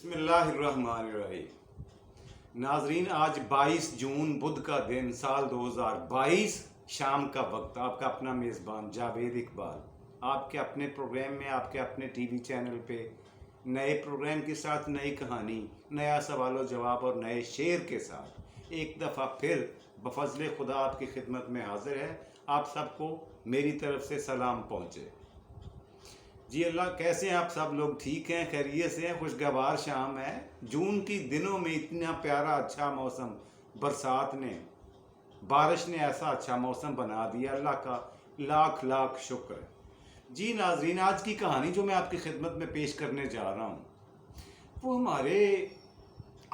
بسم اللہ الرحمن الرحیم۔ ناظرین، آج 22 جون بدھ کا دن، سال 2022، شام کا وقت۔ آپ کا اپنا میزبان جاوید اقبال آپ کے اپنے پروگرام میں، آپ کے اپنے ٹی وی چینل پہ نئے پروگرام کے ساتھ، نئی کہانی، نیا سوال و جواب اور نئے شعر کے ساتھ ایک دفعہ پھر بفضل خدا آپ کی خدمت میں حاضر ہے۔ آپ سب کو میری طرف سے سلام پہنچے۔ جی اللہ، کیسے ہیں آپ سب لوگ؟ ٹھیک ہیں، خیریت سے ہیں؟ خوشگوار شام ہے۔ جون کی دنوں میں اتنا پیارا اچھا موسم، برسات نے، بارش نے ایسا اچھا موسم بنا دیا، اللہ کا لاکھ لاکھ شکر ہے۔ جی ناظرین، آج کی کہانی جو میں آپ کی خدمت میں پیش کرنے جا رہا ہوں وہ ہمارے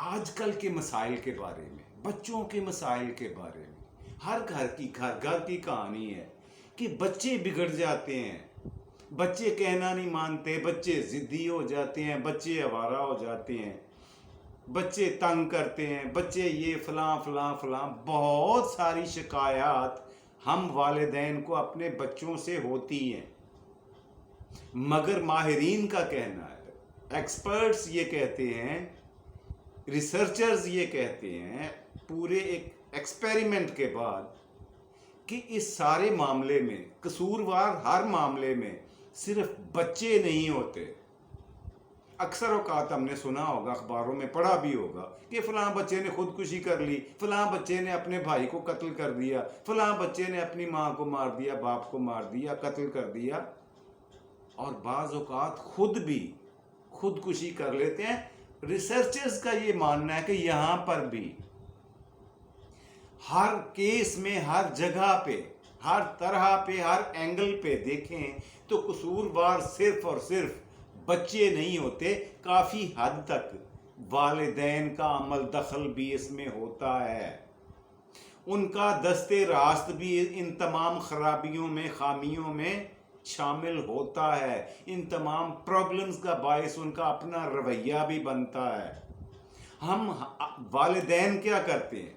آج کل کے مسائل کے بارے میں، بچوں کے مسائل کے بارے میں۔ ہر گھر کی کہانی ہے کہ بچے بگڑ جاتے ہیں، بچے کہنا نہیں مانتے، بچے ضدی ہو جاتے ہیں، بچے آوارہ ہو جاتے ہیں، بچے تنگ کرتے ہیں، بچے یہ فلاں فلاں فلاں، بہت ساری شکایات ہم والدین کو اپنے بچوں سے ہوتی ہیں۔ مگر ماہرین کا کہنا ہے، ایکسپرٹس یہ کہتے ہیں، ریسرچرز یہ کہتے ہیں، پورے ایک ایکسپیریمنٹ کے بعد، کہ اس سارے معاملے میں قصوروار ہر معاملے میں صرف بچے نہیں ہوتے۔ اکثر اوقات ہم نے سنا ہوگا، اخباروں میں پڑھا بھی ہوگا کہ فلاں بچے نے خودکشی کر لی، فلاں بچے نے اپنے بھائی کو قتل کر دیا، فلاں بچے نے اپنی ماں کو مار دیا، باپ کو مار دیا، قتل کر دیا، اور بعض اوقات خود بھی خودکشی کر لیتے ہیں۔ ریسرچرز کا یہ ماننا ہے کہ یہاں پر بھی ہر کیس میں، ہر جگہ پہ، ہر طرح پہ، ہر اینگل پہ دیکھیں تو قصوروار صرف اور صرف بچے نہیں ہوتے، کافی حد تک والدین کا عمل دخل بھی اس میں ہوتا ہے۔ ان کا دست راست بھی ان تمام خرابیوں میں، خامیوں میں شامل ہوتا ہے۔ ان تمام پرابلمز کا باعث ان کا اپنا رویہ بھی بنتا ہے۔ ہم والدین کیا کرتے ہیں؟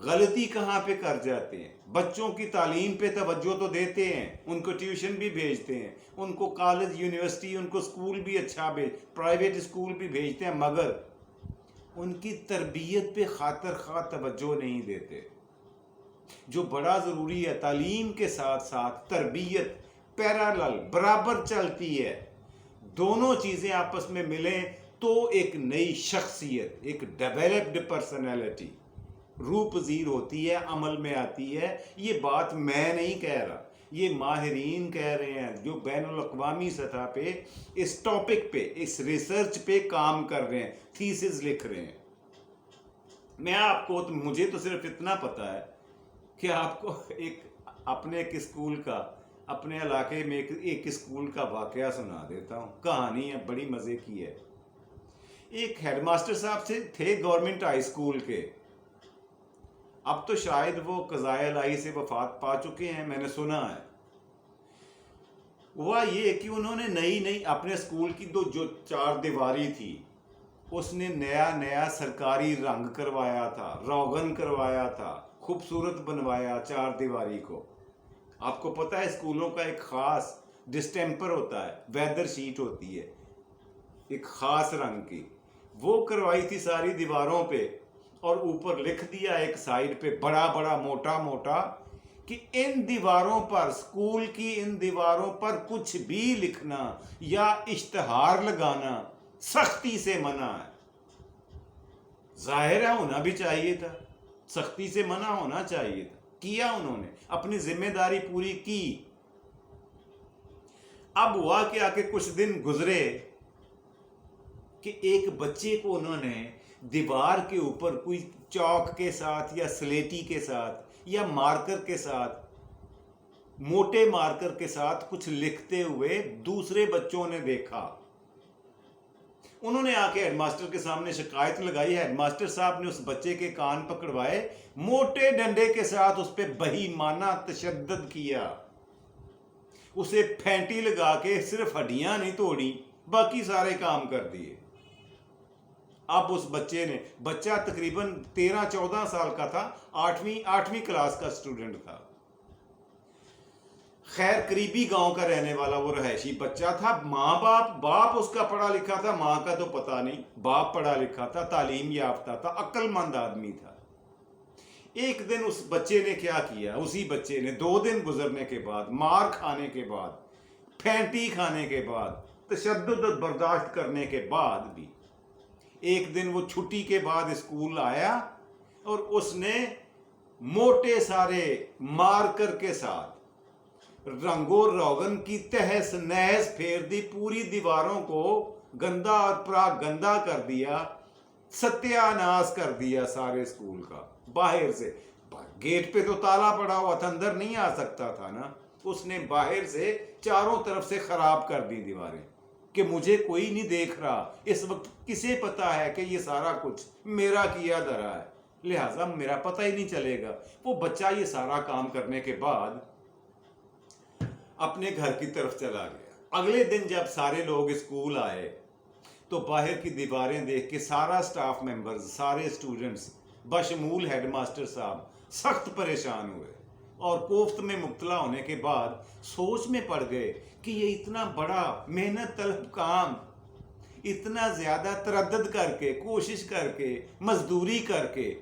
غلطی کہاں پہ کر جاتے ہیں؟ بچوں کی تعلیم پہ توجہ تو دیتے ہیں، ان کو ٹیوشن بھی بھیجتے ہیں، ان کو کالج یونیورسٹی، ان کو اسکول بھی اچھا پرائیویٹ اسکول بھی بھیجتے ہیں، مگر ان کی تربیت پہ خاطر خواہ توجہ نہیں دیتے۔ جو بڑا ضروری ہے، تعلیم کے ساتھ ساتھ تربیت پیرالل، برابر چلتی ہے۔ دونوں چیزیں آپس میں ملیں تو ایک نئی شخصیت، ایک ڈیولپڈ پرسنالٹی روح پذیر ہوتی ہے، عمل میں آتی ہے۔ یہ بات میں نہیں کہہ رہا، یہ ماہرین کہہ رہے ہیں، جو بین الاقوامی سطح پہ اس ٹاپک پہ، اس ریسرچ پہ کام کر رہے ہیں، تھیسز لکھ رہے ہیں۔ میں آپ کو، مجھے تو صرف اتنا پتا ہے کہ آپ کو اپنے ایک اسکول کا، اپنے علاقے میں ایک اسکول کا واقعہ سنا دیتا ہوں۔ کہانی ہے، بڑی مزے کی ہے۔ ایک ہیڈ ماسٹر صاحب سے تھے گورنمنٹ ہائی اسکول کے، اب تو شاید وہ قضائے الہی سے وفات پا چکے ہیں، میں نے سنا ہے۔ ہوا یہ کہ انہوں نے نئی اپنے اسکول کی جو چار دیواری تھی، اس نے نیا سرکاری رنگ کروایا تھا، روغن کروایا تھا، خوبصورت بنوایا چار دیواری کو۔ آپ کو پتہ ہے اسکولوں کا ایک خاص ڈسٹیمپر ہوتا ہے، ویدر شیٹ ہوتی ہے ایک خاص رنگ کی، وہ کروائی تھی ساری دیواروں پہ، اور اوپر لکھ دیا ایک سائڈ پہ بڑا موٹا کہ ان دیواروں پر، اسکول کی ان دیواروں پر کچھ بھی لکھنا یا اشتہار لگانا سختی سے منع ہے۔ ظاہر ہے ہونا بھی چاہیے تھا، سختی سے منع ہونا چاہیے تھا، کیا انہوں نے اپنی ذمہ داری پوری کی۔ اب ہوا کیا کہ کچھ دن گزرے کہ ایک بچے کو انہوں نے دیوار کے اوپر کوئی چاک کے ساتھ یا سلیٹی کے ساتھ یا مارکر کے ساتھ، موٹے مارکر کے ساتھ کچھ لکھتے ہوئے دوسرے بچوں نے دیکھا۔ انہوں نے آ کے ہیڈ ماسٹر کے سامنے شکایت لگائی۔ ہیڈ ماسٹر صاحب نے اس بچے کے کان پکڑوائے، موٹے ڈنڈے کے ساتھ اس پہ بہیمانہ تشدد کیا، اسے پھینٹی لگا کے صرف ہڈیاں نہیں توڑی، باقی سارے کام کر دیے۔ اب اس بچہ تقریباً 13-14 سال کا تھا، 8ویں کلاس کا اسٹوڈنٹ تھا۔ خیر قریبی گاؤں کا رہنے والا وہ رہائشی بچہ تھا. ماں باپ اس کا پڑھا لکھا تھا, ماں کا تو پتہ نہیں. باپ پڑھا لکھا تھا, تعلیم یافتہ تھا, عقل مند آدمی تھا. ایک دن اس بچے نے کیا کیا, اسی بچے نے 2 دن گزرنے کے بعد, مار کھانے کے بعد, پھینٹی کھانے کے بعد, تشدد برداشت کرنے کے بعد بھی, ایک دن وہ چھٹی کے بعد اسکول آیا اور اس نے موٹے سارے مارکر کے ساتھ رنگ و روغن کی تہس نہس پھیر دی, پوری دیواروں کو گندا اور پراگ گندا کر دیا, ستیہ ناش کر دیا سارے اسکول کا. باہر سے, گیٹ پہ تو تالا پڑا ہوا تھا, اندر نہیں آ سکتا تھا نا. اس نے باہر سے چاروں طرف سے خراب کر دی دیواریں کہ مجھے کوئی نہیں دیکھ رہا. اس وقت کسے پتا ہے کہ یہ سارا کچھ میرا کیا دھرا ہے, لہٰذا میرا پتہ ہی نہیں چلے گا. وہ بچہ یہ سارا کام کرنے کے بعد اپنے گھر کی طرف چلا گیا. اگلے دن جب سارے لوگ اسکول آئے تو باہر کی دیواریں دیکھ کے سارا سٹاف ممبرز, سارے اسٹوڈنٹس بشمول ہیڈ ماسٹر صاحب سخت پریشان ہوئے اور کوفت میں مبتلا ہونے کے بعد سوچ میں پڑ گئے کہ یہ اتنا بڑا محنت طلب کام, اتنا زیادہ تردد کر کے, کوشش کر کے, مزدوری کر کے,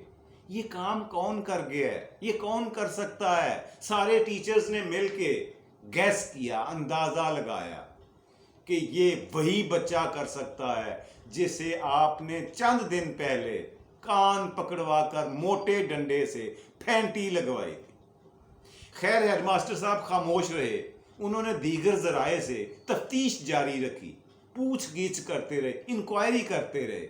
یہ کام کون کر گیا ہے, یہ کون کر سکتا ہے. سارے ٹیچرز نے مل کے گیس کیا, اندازہ لگایا کہ یہ وہی بچہ کر سکتا ہے جسے آپ نے چند دن پہلے کان پکڑوا کر موٹے ڈنڈے سے پھینٹی لگوائی تھی. خیر ہیڈ ماسٹر صاحب خاموش رہے. انہوں نے دیگر ذرائع سے تفتیش جاری رکھی, پوچھ گچھ کرتے رہے, انکوائری کرتے رہے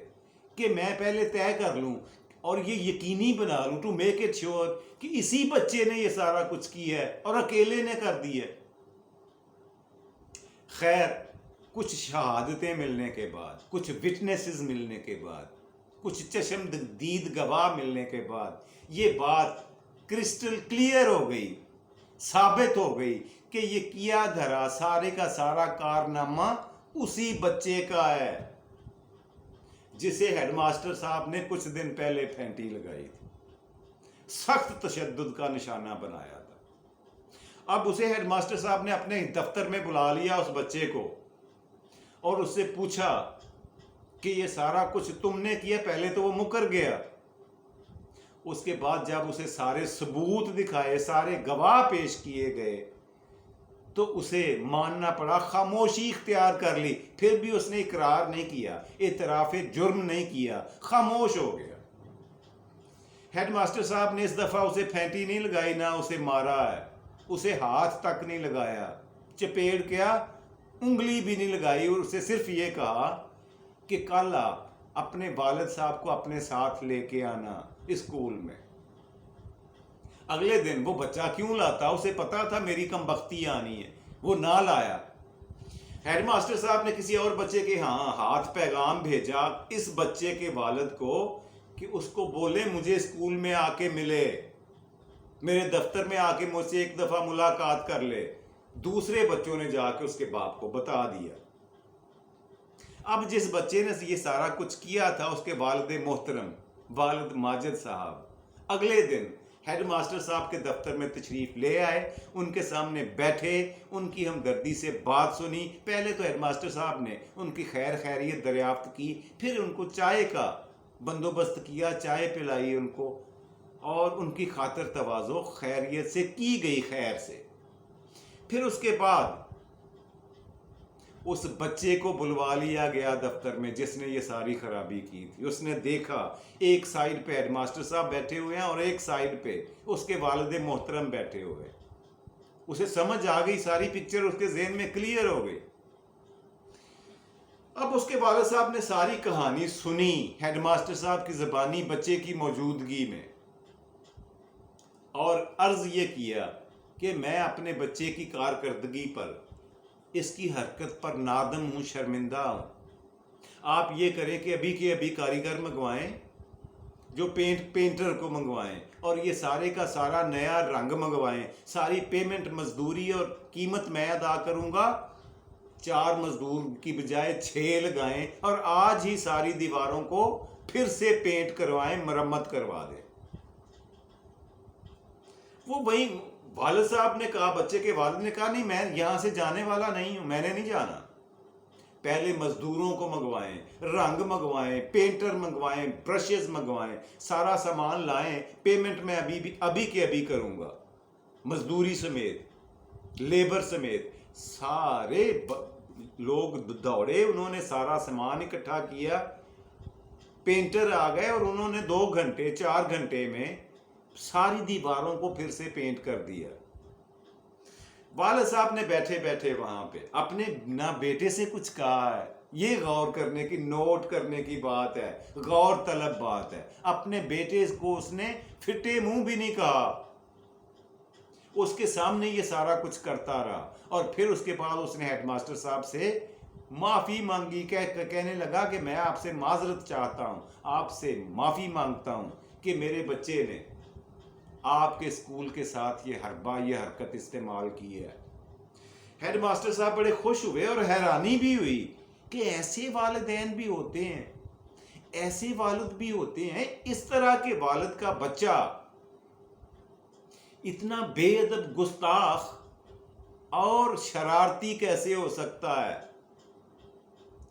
کہ میں پہلے طے کر لوں اور یہ یقینی بنا لوں, ٹو میک اٹ شیور کہ اسی بچے نے یہ سارا کچھ کیا ہے اور اکیلے نے کر دی ہے. خیر کچھ شہادتیں ملنے کے بعد, کچھ وٹنسز ملنے کے بعد, کچھ چشم دید گواہ ملنے کے بعد یہ بات کرسٹل کلیئر ہو گئی, ثابت ہو گئی کہ یہ کیا دھرا سارے کا سارا کارنامہ اسی بچے کا ہے جسے ہیڈ ماسٹر صاحب نے کچھ دن پہلے پھینٹی لگائی تھی, سخت تشدد کا نشانہ بنایا تھا. اب اسے ہیڈ ماسٹر صاحب نے اپنے دفتر میں بلا لیا اس بچے کو اور اس سے پوچھا کہ یہ سارا کچھ تم نے کیا. پہلے تو وہ مکر گیا, اس کے بعد جب اسے سارے ثبوت دکھائے, سارے گواہ پیش کیے گئے تو اسے ماننا پڑا, خاموشی اختیار کر لی. پھر بھی اس نے اقرار نہیں کیا, اعتراف جرم نہیں کیا, خاموش ہو گیا. ہیڈ ماسٹر صاحب نے اس دفعہ اسے پھینٹی نہیں لگائی, نہ اسے مارا ہے, اسے ہاتھ تک نہیں لگایا, چپیڑ کیا, انگلی بھی نہیں لگائی, اور اسے صرف یہ کہا کہ کل آپ اپنے والد صاحب کو اپنے ساتھ لے کے آنا اسکول میں. اگلے دن وہ بچہ کیوں لاتا, اسے پتا تھا میری کم بختی آنی ہے, وہ نہ لایا. ہیڈ ماسٹر صاحب نے کسی اور بچے کے ہاتھ پیغام بھیجا اس بچے کے والد کو کہ اس کو بولے مجھے اسکول میں آ کے ملے, میرے دفتر میں آ کے مجھ سے ایک دفعہ ملاقات کر لے. دوسرے بچوں نے جا کے اس کے باپ کو بتا دیا. اب جس بچے نے یہ سارا کچھ کیا تھا اس کے والد محترم والد ماجد صاحب اگلے دن ہیڈ ماسٹر صاحب کے دفتر میں تشریف لے آئے, ان کے سامنے بیٹھے, ان کی ہمدردی سے بات سنی. پہلے تو ہیڈ ماسٹر صاحب نے ان کی خیر خیریت دریافت کی, پھر ان کو چائے کا بندوبست کیا, چائے پلائی ان کو, اور ان کی خاطر تواضع خیریت سے کی گئی, خیر سے. پھر اس کے بعد اس بچے کو بلوا لیا گیا دفتر میں جس نے یہ ساری خرابی کی تھی. اس نے دیکھا ایک سائیڈ پہ ہیڈ ماسٹر صاحب بیٹھے ہوئے ہیں اور ایک سائیڈ پہ اس کے والد محترم بیٹھے ہوئے. اسے سمجھ آ گئی, ساری پکچر اس کے ذہن میں کلیئر ہو گئی. اب اس کے والد صاحب نے ساری کہانی سنی ہیڈ ماسٹر صاحب کی زبانی بچے کی موجودگی میں, اور عرض یہ کیا کہ میں اپنے بچے کی کارکردگی پر, اس کی حرکت پر نادم ہوں, شرمندہ ہوں. آپ یہ کریں کہ ابھی کے ابھی کاریگر منگوائیں, جو پینٹر کو منگوائیں, اور یہ سارے کا سارا نیا رنگ منگوائیں. ساری پیمنٹ مزدوری اور قیمت میں ادا کروں گا, 4 مزدور کی بجائے 6 لگائیں, اور آج ہی ساری دیواروں کو پھر سے پینٹ کروائیں, مرمت کروا دیں. وہ وہی والد صاحب نے کہا, بچے کے والد نے کہا, نہیں میں یہاں سے جانے والا نہیں ہوں, میں نے نہیں جانا. پہلے مزدوروں کو منگوائیں, رنگ منگوائیں, پینٹر منگوائیں, برشز منگوائیں, سارا سامان لائیں, پیمنٹ میں ابھی کے ابھی کروں گا, مزدوری سمیت, لیبر سمیت. سارے لوگ دوڑے, انہوں نے سارا سامان اکٹھا کیا, پینٹر آ گئے اور انہوں نے 2 گھنٹے 4 گھنٹے میں ساری دیواروں کو پھر سے پینٹ کر دیا. والد صاحب نے بیٹھے بیٹھے وہاں پہ اپنے نہ بیٹے سے کچھ کہا ہے. یہ غور کرنے کی, نوٹ کرنے کی بات ہے, غور طلب بات ہے. اپنے بیٹے کو اس نے پھٹے منہ بھی نہیں کہا, اس کے سامنے یہ سارا کچھ کرتا رہا. اور پھر اس کے بعد اس نے ہیڈ ماسٹر صاحب سے معافی مانگی, کہنے لگا کہ میں آپ سے معذرت چاہتا ہوں, آپ سے معافی مانگتا ہوں کہ میرے بچے نے آپ کے اسکول کے ساتھ یہ حرکت استعمال کی ہے. ہیڈ ماسٹر صاحب بڑے خوش ہوئے اور حیرانی بھی ہوئی کہ ایسے والدین بھی ہوتے ہیں, ایسے والد بھی ہوتے ہیں. اس طرح کے والد کا بچہ اتنا بے ادب, گستاخ اور شرارتی کیسے ہو سکتا ہے,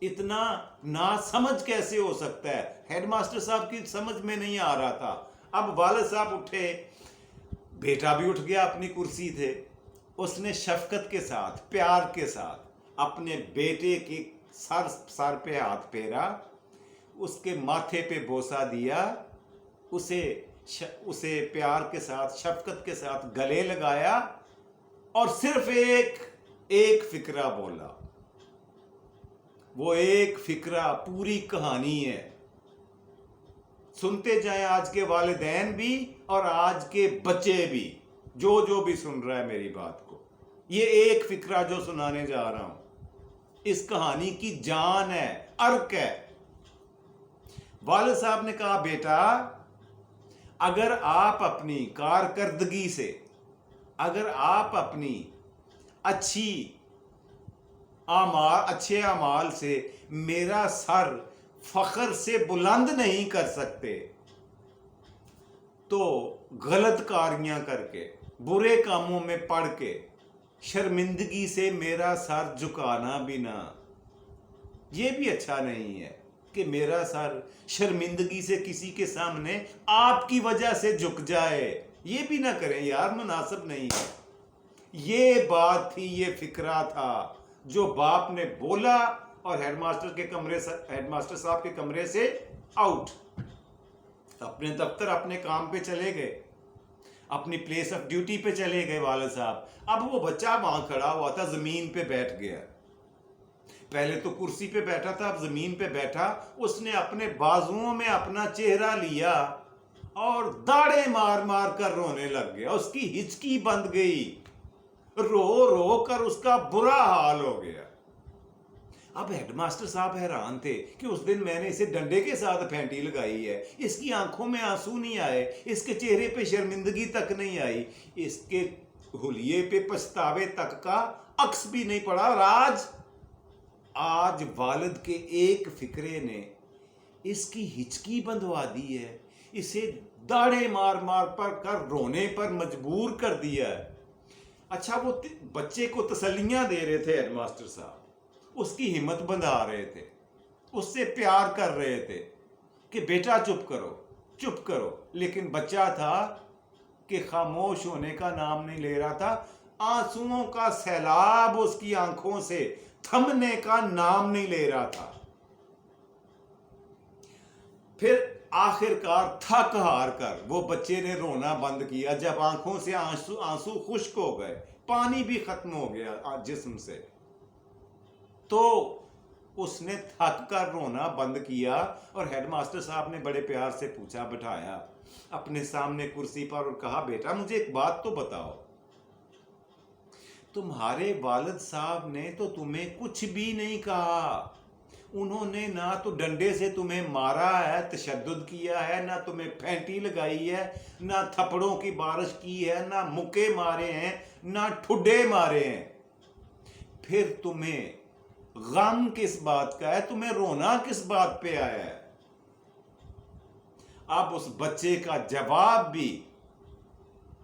اتنا ناسمجھ کیسے ہو سکتا ہے. ہیڈ ماسٹر صاحب کی سمجھ میں نہیں آ رہا تھا. اب والد صاحب اٹھے, بیٹا بھی اٹھ گیا, اپنی کرسی تھے. اس نے شفقت کے ساتھ, پیار کے ساتھ اپنے بیٹے کے سر پہ ہاتھ پھیرا, اس کے ماتھے پہ بوسہ دیا, اسے پیار کے ساتھ, شفقت کے ساتھ گلے لگایا اور صرف ایک فقرہ بولا. وہ ایک فقرہ پوری کہانی ہے. سنتے جائیں آج کے والدین بھی اور آج کے بچے بھی, جو بھی سن رہا ہے میری بات کو. یہ ایک فقرہ جو سنانے جا رہا ہوں, اس کہانی کی جان ہے, ارک ہے. والد صاحب نے کہا, بیٹا اگر آپ اپنی کارکردگی سے, اگر آپ اپنی اچھے اعمال سے میرا سر فخر سے بلند نہیں کر سکتے, تو غلط کاریاں کر کے, برے کاموں میں پڑ کے, شرمندگی سے میرا سر جھکانا بھی نہ, یہ بھی اچھا نہیں ہے کہ میرا سر شرمندگی سے کسی کے سامنے آپ کی وجہ سے جھک جائے. یہ بھی نہ کریں یار, مناسب نہیں ہے. یہ بات تھی, یہ فقرہ تھا جو باپ نے بولا اور ہیڈ ماسٹر صاحب کے کمرے سے آؤٹ, اپنے دفتر, اپنے کام پہ چلے گئے, اپنی پلیس آف ڈیوٹی پہ چلے گئے والد صاحب. اب وہ بچہ وہاں کھڑا ہوا تھا, زمین پہ بیٹھ گیا. پہلے تو کرسی پہ بیٹھا تھا, اب زمین پہ بیٹھا. اس نے اپنے بازوؤں میں اپنا چہرہ لیا اور داڑے مار مار کر رونے لگ گیا. اس کی ہچکی بند گئی, رو رو کر اس کا برا حال ہو گیا. اب ہیڈ ماسٹر صاحب حیران تھے کہ اس دن میں نے اسے ڈنڈے کے ساتھ پھینٹی لگائی ہے, اس کی آنکھوں میں آنسو نہیں آئے, اس کے چہرے پہ شرمندگی تک نہیں آئی, اس کے حلیے پہ پچھتاوے تک کا عکس بھی نہیں پڑا. اور آج والد کے ایک فقرے نے اس کی ہچکی بندوا دی ہے, اسے داڑے مار مار پر کر رونے پر مجبور کر دیا ہے. اچھا, وہ بچے کو تسلیاں دے رہے تھے ہیڈ ماسٹر صاحب, اس کی ہمت بندھا رہے تھے, اس سے پیار کر رہے تھے کہ بیٹا چپ کرو, چپ کرو. لیکن بچہ تھا کہ خاموش ہونے کا نام نہیں لے رہا تھا. آنسوؤں کا سیلاب اس کی آنکھوں سے تھمنے کا نام نہیں لے رہا تھا. پھر آخر کار تھک ہار کر وہ بچے نے رونا بند کیا. جب آنکھوں سے آنسو خشک ہو گئے, پانی بھی ختم ہو گیا جسم سے, تو اس نے تھک کر رونا بند کیا. اور ہیڈ ماسٹر صاحب نے بڑے پیار سے پوچھا, بٹھایا اپنے سامنے کرسی پر اور کہا, بیٹا مجھے ایک بات تو بتاؤ, تمہارے والد صاحب نے تو تمہیں کچھ بھی نہیں کہا. انہوں نے نہ تو ڈنڈے سے تمہیں مارا ہے, تشدد کیا ہے, نہ تمہیں پھینٹی لگائی ہے, نہ تھپڑوں کی بارش کی ہے, نہ مکے مارے ہیں, نہ ٹھڈے مارے ہیں. پھر تمہیں غم کس بات کا ہے, تمہیں رونا کس بات پہ آیا ہے؟ اب اس بچے کا جواب بھی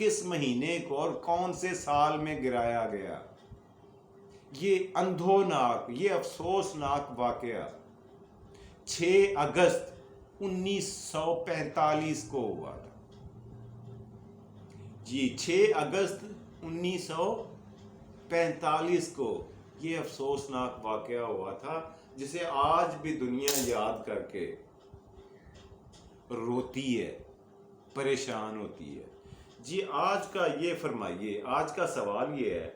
کس مہینے کو اور کون سے سال میں گرایا گیا؟ یہ اندھوناک، یہ افسوسناک واقعہ 6 اگست 1945 کو ہوا تھا. جی 6 اگست 1945 کو یہ افسوسناک واقعہ ہوا تھا، جسے آج بھی دنیا یاد کر کے روتی ہے، پریشان ہوتی ہے. جی آج کا یہ فرمائیے، آج کا سوال یہ ہے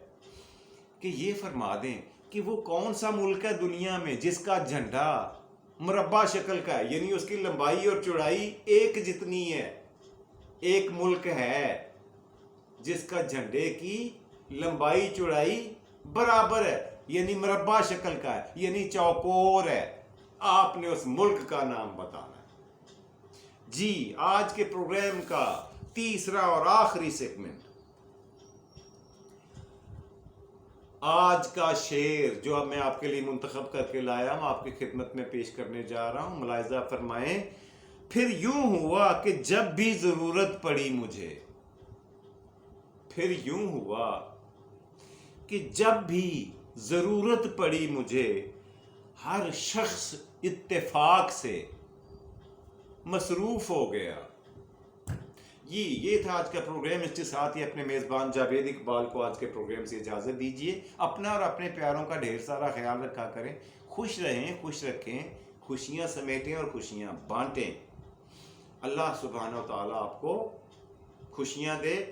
کہ یہ فرما دیں کہ وہ کون سا ملک ہے دنیا میں جس کا جھنڈا مربع شکل کا ہے، یعنی اس کی لمبائی اور چوڑائی ایک جتنی ہے. ایک ملک ہے جس کا جھنڈے کی لمبائی چوڑائی برابر ہے، یعنی مربع شکل کا ہے، یعنی چوکور ہے. آپ نے اس ملک کا نام بتانا ہے. جی آج کے پروگرام کا تیسرا اور آخری سیگمنٹ، آج کا شعر جو اب میں آپ کے لیے منتخب کر کے لایا ہوں، آپ کی خدمت میں پیش کرنے جا رہا ہوں. ملاحظہ فرمائیں. پھر یوں ہوا کہ جب بھی ضرورت پڑی مجھے، پھر یوں ہوا کہ جب بھی ضرورت پڑی مجھے، ہر شخص اتفاق سے مصروف ہو گیا. یہ تھا آج کا پروگرام. اس کے ساتھ ہی اپنے میزبان جاوید اقبال کو آج کے پروگرام سے اجازت دیجیے. اپنا اور اپنے پیاروں کا ڈھیر سارا خیال رکھا کریں. خوش رہیں، خوش رکھیں، خوشیاں سمیٹیں اور خوشیاں بانٹیں. اللہ سبحانہ و تعالیٰ آپ کو خوشیاں دے.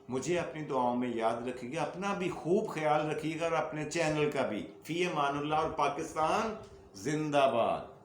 مجھے اپنی دعاؤں میں یاد رکھیے گا. اپنا بھی خوب خیال رکھیے گا اور اپنے چینل کا بھی. فی امان اللہ. اور پاکستان زندہ باد.